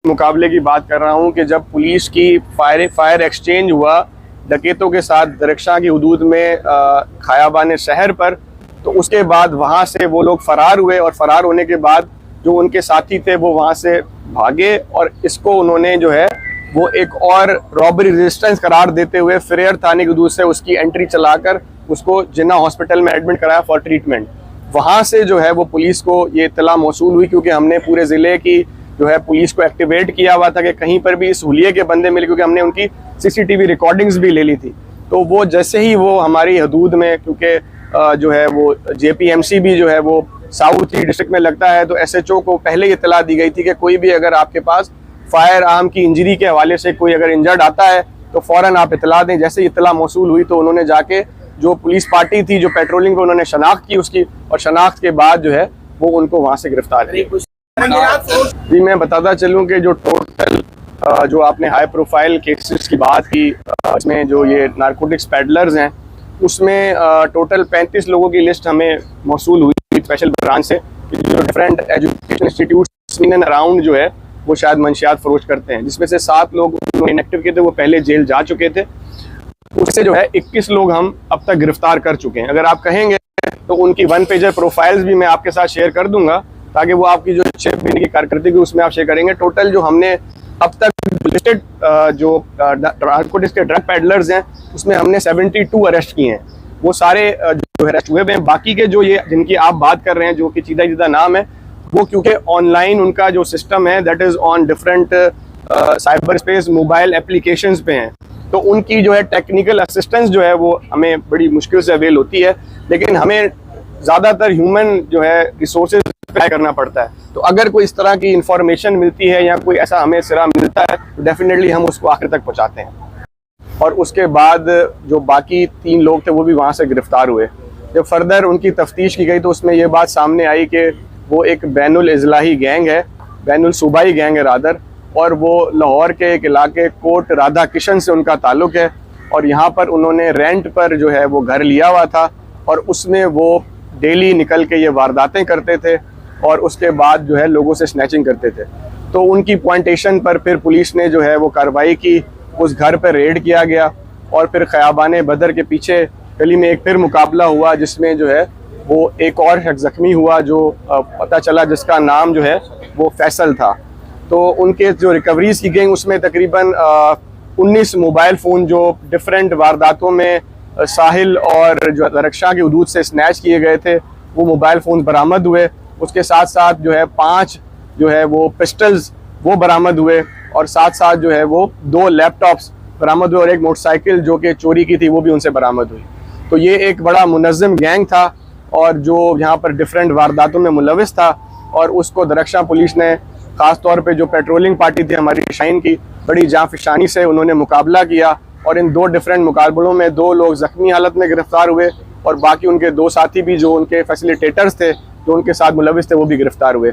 मुकाबले की बात कर रहा हूँ कि जब पुलिस की फायर एक्सचेंज हुआ डकैतों के साथ दरख्शां की हदूद में खयाबान शहर पर, तो उसके बाद वहाँ से वो लोग फरार हुए और फरार होने के बाद जो उनके साथी थे वो वहाँ से भागे और इसको उन्होंने जो है वो एक और रॉबरी रेजिस्टेंस करार देते हुए फिरेर थाने की हदूद से उसकी एंट्री चलाकर उसको जिन्ना हॉस्पिटल में एडमिट कराया फॉर ट्रीटमेंट। वहाँ से जो है वो पुलिस को ये इत्तला मौसूल हुई, क्योंकि हमने पूरे ज़िले की जो है पुलिस को एक्टिवेट किया हुआ था कि कहीं पर भी इस हुलिये के बंदे मिले, क्योंकि हमने उनकी CCTV रिकॉर्डिंग्स भी ले ली थी। तो वो जैसे ही वो हमारी हदूद में, क्योंकि जो है वो JPMC भी जो है वो साउथ ही डिस्ट्रिक्ट में लगता है, तो SHO को पहले ही इत्तला दी गई थी कि कोई भी अगर आपके पास फायर आर्म की इंजरी के हवाले से कोई अगर इंजर्ड आता है तो फ़ौरन आप इत्तला दें। जैसे ही इत्तला मौसूल हुई तो उन्होंने जाके जो पुलिस पार्टी थी जो पेट्रोलिंग पे, उन्होंने शनाख्त की उसकी, और शनाख्त के बाद जो है वो उनको वहाँ से गिरफ्तार किया। जी मैं बताता चलूँ कि जो टोटल जो आपने हाई प्रोफाइल केसेस की बात की, इसमें जो ये नारकोटिक्स पैडलर्स हैं उसमें टोटल 35 लोगों की लिस्ट हमें मौसूल हुई स्पेशल ब्रांच से, जो different education institutes in and around जो है वो शायद मंशियात फरोश करते हैं, जिसमें से 7 लोग इनएक्टिव के थे, वो पहले जेल जा चुके थे। उससे जो है 21 लोग हम अब तक गिरफ्तार कर चुके हैं। अगर आप कहेंगे तो उनकी 1 पेजर प्रोफाइल्स भी मैं आपके साथ शेयर कर दूंगा, ताकि वो आपकी जो 6 महीने की कारकर्दगी उसमें आप शेयर करेंगे। टोटल जो हमने अब तक लिस्टेड जो नारकोटिक्स के ड्रग पैडलर्स हैं उसमें हमने 72 अरेस्ट किए हैं, वो सारे जो अरेस्ट हुए हैं। बाकी के जो ये जिनकी आप बात कर रहे हैं जो कि चीदा चीदा नाम है, वो क्योंकि ऑनलाइन उनका जो सिस्टम है that is on different cyber space mobile applications पे हैं, तो उनकी जो है टेक्निकल असिस्टेंस जो है वो हमें बड़ी मुश्किल से अवेल होती है, लेकिन हमें ज़्यादातर ह्यूमन जो है रिसोर्सेज अप्लाई करना पड़ता है। तो अगर कोई इस तरह की इंफॉर्मेशन मिलती है या कोई ऐसा हमें सिरा मिलता है तो डेफिनेटली हम उसको आखिर तक पहुँचाते हैं। और उसके बाद जो बाकी 3 लोग थे वो भी वहाँ से गिरफ्तार हुए। जब फर्दर उनकी तफ्तीश की गई तो उसमें ये बात सामने आई कि वो एक बैनुल इज़लाही गैंग है, बैनुल सूबाई गैंग है रादर, और वो लाहौर के एक इलाके कोट राधा किशन से उनका ताल्लुक़ है, और यहाँ पर उन्होंने रेंट पर जो है वो घर लिया हुआ था और उसमें वो डेली निकल के ये वारदातें करते थे और उसके बाद जो है लोगों से स्नैचिंग करते थे। तो उनकी पॉइंटेशन पर फिर पुलिस ने जो है वो कार्रवाई की, उस घर पर रेड किया गया और फिर खयाबान बदर के पीछे गली में एक फिर मुकाबला हुआ, जिसमें जो है वो एक और शख्स ज़ख्मी हुआ जो पता चला जिसका नाम जो है वो फैसल था। तो उनके जो रिकवरीज की गई उसमें तकरीबन 19 मोबाइल फ़ोन जो डिफरेंट वारदातों में साहिल और जो दरख्शां की हदूद से स्नैच किए गए थे वो मोबाइल फ़ोन बरामद हुए। उसके साथ साथ जो है 5 जो है वो पिस्टल्स वो बरामद हुए, और साथ साथ जो है वो 2 लैपटॉप्स बरामद हुए और एक मोटरसाइकिल जो कि चोरी की थी वो भी उनसे बरामद हुई। तो ये एक बड़ा मुनज़्ज़म गैंग था और जो यहाँ पर डिफरेंट वारदातों में मुलविस था, और उसको दरख्शां पुलिस ने ख़ास तौर पे जो पेट्रोलिंग पार्टी थी हमारी शाइन की, बड़ी जाँफशानी से उन्होंने मुकाबला किया, और इन 2 डिफरेंट मुकाबलों में 2 लोग ज़ख्मी हालत में गिरफ्तार हुए और बाकी उनके 2 साथी भी जो उनके फैसिलिटेटर्स थे जो उनके साथ मुलविस थे वो भी गिरफ्तार हुए।